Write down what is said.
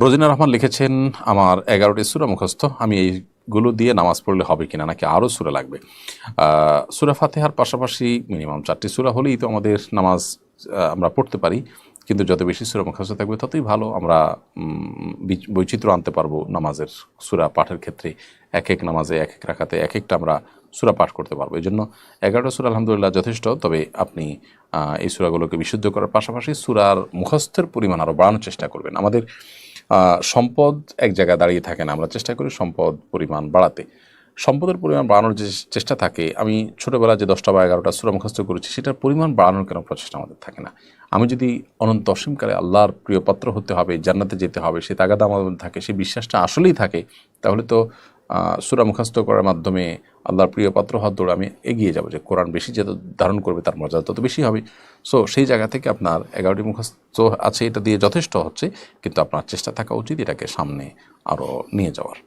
রোজিনা রহমান লিখেছেন, আমার 11টি সূরা মুখস্থ, আমি এইগুলো দিয়ে নামাজ পড়লে হবে কিনা, নাকি আরও সূরা লাগবে? সূরা ফাতিহার পাশাপাশি মিনিমাম 4টি সূরা হলেই তো আমাদের নামাজ আমরা পড়তে পারি, কিন্তু যত বেশি সূরা মুখস্থ থাকবে ততই ভালো। আমরা বৈচিত্র্য আনতে পারবো নামাজের সূরা পাঠের ক্ষেত্রে। এক এক নামাজে এক এক রাকাতে এক একটা আমরা সূরা পাঠ করতে পারবো। এই জন্য 11টা সূরা আলহামদুলিল্লাহ যথেষ্ট। তবে আপনি এই সূরাগুলোকে বিশুদ্ধ করার পাশাপাশি সূরার মুখস্থের পরিমাণ আরও বাড়ানোর চেষ্টা করবেন। আমাদের সম্পদ এক জায়গায় দাঁড়িয়ে থাকে না, আমরা চেষ্টা করি সম্পদ পরিমাণ বাড়াতে। সম্পদের পরিমাণ বাড়ানোর যে চেষ্টা থাকে, আমি ছোটোবেলায় যে 10টা বা 11টা সূরা মুখস্থ করেছি সেটার পরিমাণ বাড়ানোর কেন প্রচেষ্টা আমাদের থাকে না? আমি যদি অনন্ত অসীমকালে আল্লাহর প্রিয় পাত্র হতে হবে, জান্নাতে যেতে হবে, সেই তাগাদা আমাদের মধ্যে থাকে, সেই বিশ্বাসটা আসলেই থাকে, তাহলে তো সূরা মুখস্থ করার মাধ্যমে আল্লাহর প্রিয় পাত্র হওয়ার দৌড়ে আমি এগিয়ে যাব, যে কোরআন বেশি যত ধারণ করবে তার মর্যাদা তত বেশি হবে। সো সেই জায়গা থেকে আপনার 11টি মুখস্থ আছে, এটা দিয়ে যথেষ্ট হচ্ছে, কিন্তু আপনার চেষ্টা থাকা উচিত এটাকে সামনে আরও নিয়ে যাওয়ার।